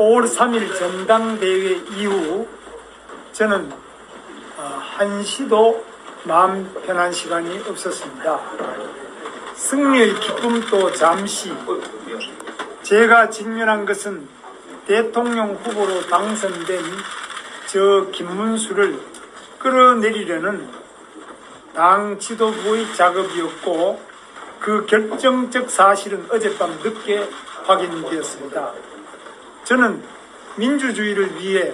5월 3일 전당대회 이후 저는 한시도 마음 편한 시간이 없었습니다. 승리의 기쁨도 잠시. 제가 직면한 것은 대통령 후보로 당선된 저 김문수를 끌어내리려는 당 지도부의 작업이었고, 그 결정적 사실은 어젯밤 늦게 확인되었습니다. 저는 민주주의를 위해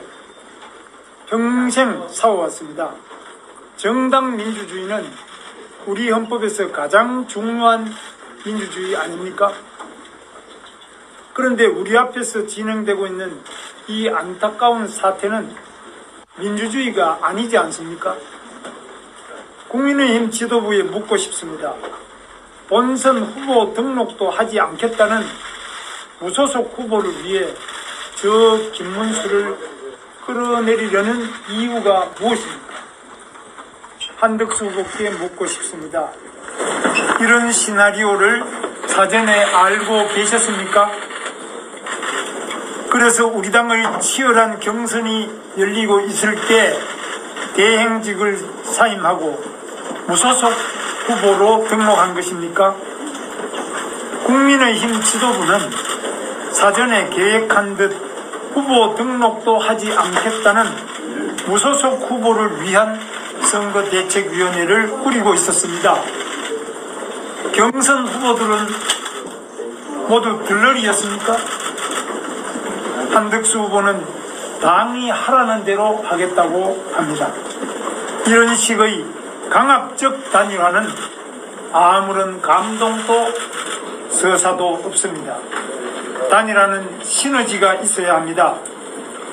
평생 싸워왔습니다. 정당 민주주의는 우리 헌법에서 가장 중요한 민주주의 아닙니까? 그런데 우리 앞에서 진행되고 있는 이 안타까운 사태는 민주주의가 아니지 않습니까? 국민의힘 지도부에 묻고 싶습니다. 본선 후보 등록도 하지 않겠다는 무소속 후보를 위해 저 김문수를 끌어내리려는 이유가 무엇입니까? 한덕수 후보께 묻고 싶습니다. 이런 시나리오를 사전에 알고 계셨습니까? 그래서 우리 당의 치열한 경선이 열리고 있을 때 대행직을 사임하고 무소속 후보로 등록한 것입니까? 국민의힘 지도부는 사전에 계획한 듯 후보 등록도 하지 않겠다는 무소속 후보를 위한 선거대책위원회를 꾸리고 있었습니다. 경선 후보들은 모두 들러리였습니까? 한덕수 후보는 당이 하라는 대로 하겠다고 합니다. 이런 식의 강압적 단일화는 아무런 감동도 서사도 없습니다. 단일화는 시너지가 있어야 합니다.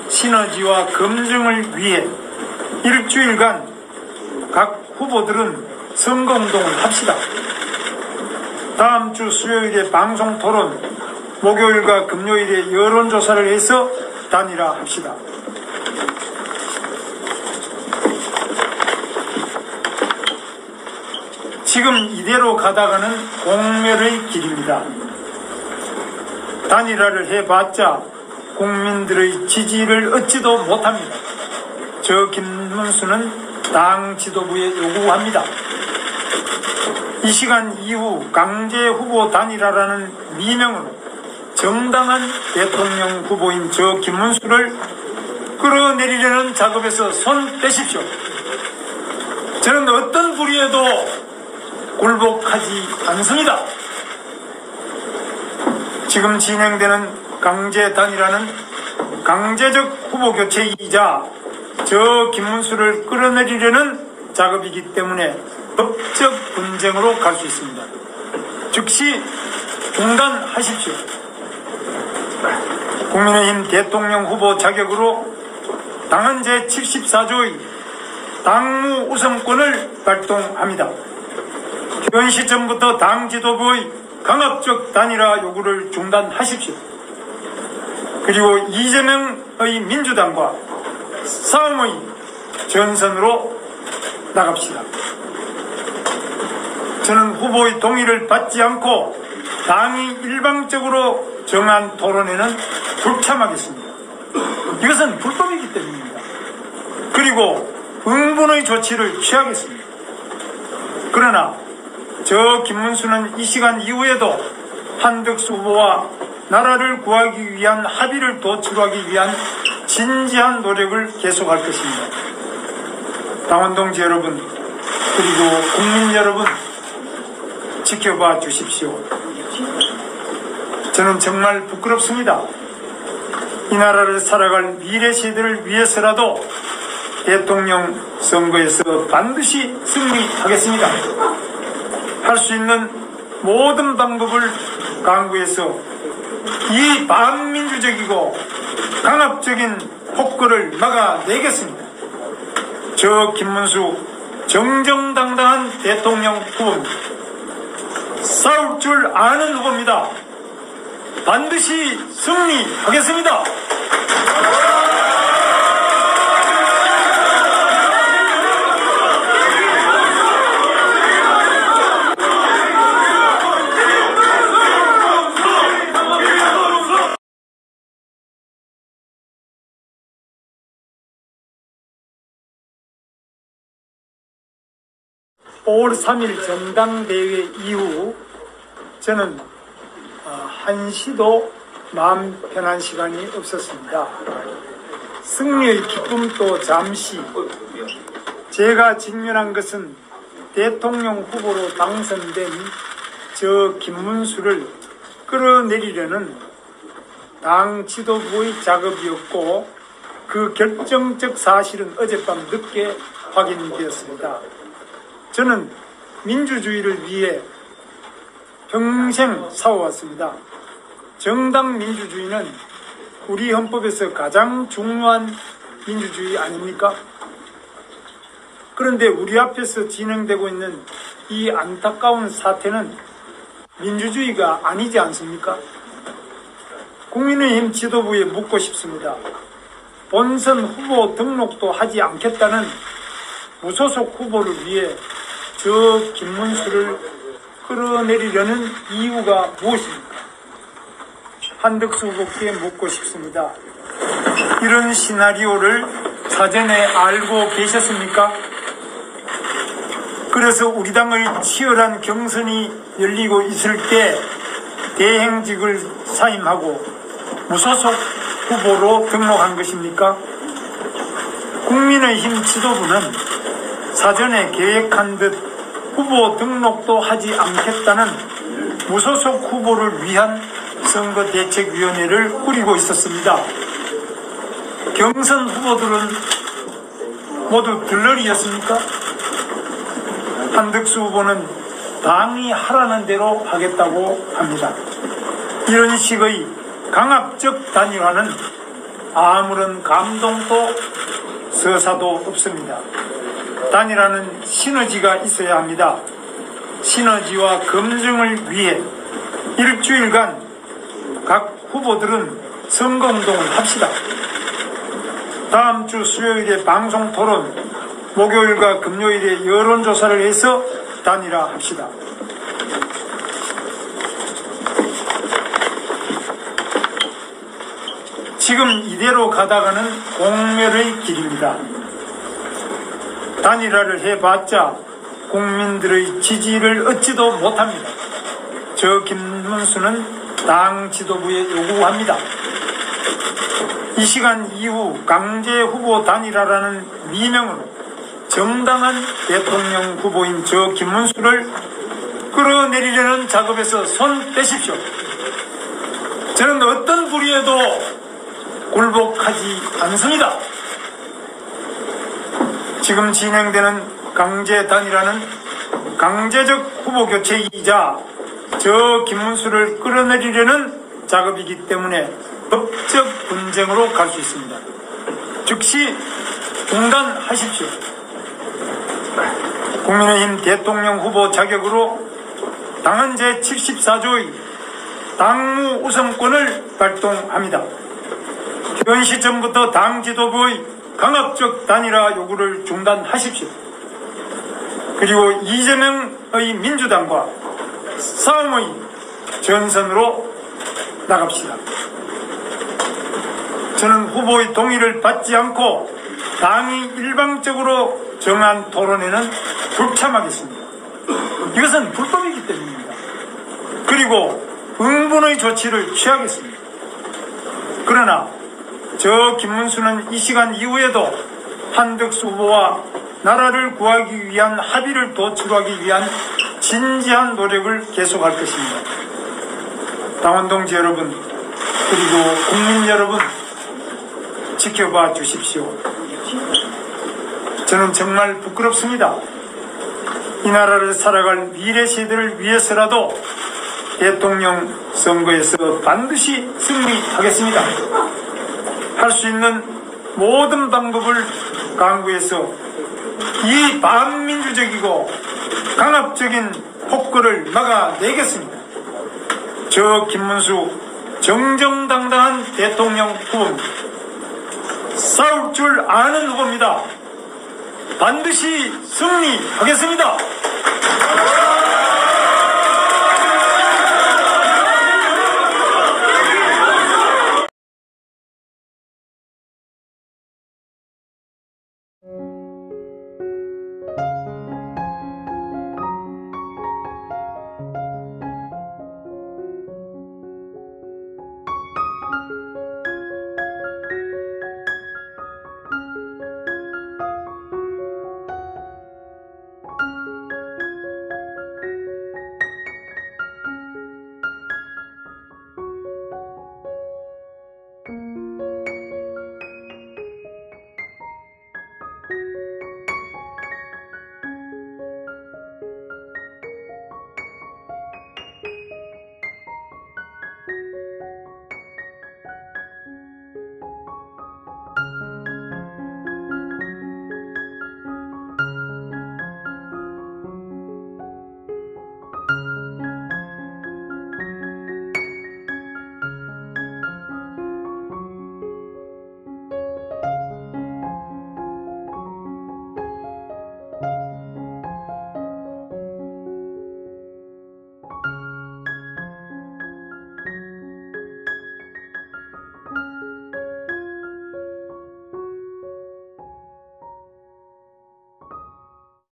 시너지와 검증을 위해 일주일간 각 후보들은 선거운동을 합시다. 다음 주 수요일에 방송 토론, 목요일과 금요일에 여론조사를 해서 단일화합시다. 지금 이대로 가다가는 공멸의 길입니다. 단일화를 해봤자 국민들의 지지를 얻지도 못합니다. 저 김문수는 당 지도부에 요구합니다. 이 시간 이후 강제 후보 단일화라는 미명으로 정당한 대통령 후보인 저 김문수를 끌어내리려는 작업에서 손 떼십시오. 저는 어떤 불의에도 굴복하지 않습니다. 지금 진행되는 강제 단일화는 강제적 후보 교체이자 저 김문수를 끌어내리려는 작업이기 때문에 법적 분쟁으로 갈 수 있습니다. 즉시 중단하십시오. 국민의힘 대통령 후보 자격으로 당헌 제74조의 당무 우선권을 발동합니다. 현 시점부터 당 지도부의 강압적 단일화 요구를 중단하십시오. 그리고 이재명의 민주당과 싸움의 전선으로 나갑시다. 저는 후보의 동의를 받지 않고 당이 일방적으로 정한 토론회는 불참하겠습니다. 이것은 불법이기 때문입니다. 그리고 응분의 조치를 취하겠습니다. 그러나 저 김문수는 이 시간 이후에도 한덕수 후보와 나라를 구하기 위한 합의를 도출하기 위한 진지한 노력을 계속할 것입니다. 당원 동지 여러분, 그리고 국민 여러분, 지켜봐 주십시오. 저는 정말 부끄럽습니다. 이 나라를 살아갈 미래 세대를 위해서라도 대통령 선거에서 반드시 승리하겠습니다. 할 수 있는 모든 방법을 강구해서 이 반민주적이고 강압적인 폭거를 막아내겠습니다. 저 김문수 정정당당한 대통령 후보입니다. 싸울 줄 아는 후보입니다. 반드시 승리하겠습니다. 5월 3일 전당대회 이후 저는 한시도 마음 편한 시간이 없었습니다. 승리의 기쁨도 잠시. 제가 직면한 것은 대통령 후보로 당선된 저 김문수를 끌어내리려는 당 지도부의 작업이었고, 그 결정적 사실은 어젯밤 늦게 확인되었습니다. 저는 민주주의를 위해 평생 싸워왔습니다. 정당 민주주의는 우리 헌법에서 가장 중요한 민주주의 아닙니까? 그런데 우리 앞에서 진행되고 있는 이 안타까운 사태는 민주주의가 아니지 않습니까? 국민의힘 지도부에 묻고 싶습니다. 본선 후보 등록도 하지 않겠다는 무소속 후보를 위해 저 김문수를 끌어내리려는 이유가 무엇입니까? 한덕수 후보께 묻고 싶습니다. 이런 시나리오를 사전에 알고 계셨습니까? 그래서 우리 당의 치열한 경선이 열리고 있을 때 대행직을 사임하고 무소속 후보로 등록한 것입니까? 국민의힘 지도부는 사전에 계획한 듯 후보 등록도 하지 않겠다는 무소속 후보를 위한 선거대책위원회를 꾸리고 있었습니다. 경선 후보들은 모두 들러리였습니까? 한덕수 후보는 당이 하라는 대로 하겠다고 합니다. 이런 식의 강압적 단일화는 아무런 감동도 서사도 없습니다. 단일화는 시너지가 있어야 합니다. 시너지와 검증을 위해 일주일간 각 후보들은 선거운동을 합시다. 다음 주 수요일에 방송 토론, 목요일과 금요일에 여론조사를 해서 단일화합시다. 지금 이대로 가다가는 공멸의 길입니다. 단일화를 해봤자 국민들의 지지를 얻지도 못합니다. 저 김문수는 당 지도부에 요구합니다. 이 시간 이후 강제 후보 단일화라는 미명으로 정당한 대통령 후보인 저 김문수를 끌어내리려는 작업에서 손 떼십시오. 저는 어떤 불의에도 굴복하지 않습니다. 지금 진행되는 강제 단일화는 강제적 후보 교체이자 저 김문수를 끌어내리려는 작업이기 때문에 법적 분쟁으로 갈 수 있습니다. 즉시 중단하십시오. 국민의힘 대통령 후보 자격으로 당헌 제74조의 당무 우선권을 발동합니다. 현 시점부터 당 지도부의 강압적 단일화 요구를 중단하십시오. 그리고 이재명의 민주당과 싸움의 전선으로 나갑시다. 저는 후보의 동의를 받지 않고 당이 일방적으로 정한 토론회는 불참하겠습니다. 이것은 불법이기 때문입니다. 그리고 응분의 조치를 취하겠습니다. 그러나 저 김문수는 이 시간 이후에도 한덕수 후보와 나라를 구하기 위한 합의를 도출하기 위한 진지한 노력을 계속할 것입니다. 당원 동지 여러분, 그리고 국민 여러분, 지켜봐 주십시오. 저는 정말 부끄럽습니다. 이 나라를 살아갈 미래 세대를 위해서라도 대통령 선거에서 반드시 승리하겠습니다. 할 수 있는 모든 방법을 강구해서 이 반민주적이고 강압적인 폭거를 막아내겠습니다. 저 김문수 정정당당한 대통령 후보입니다. 싸울 줄 아는 후보입니다. 반드시 승리하겠습니다.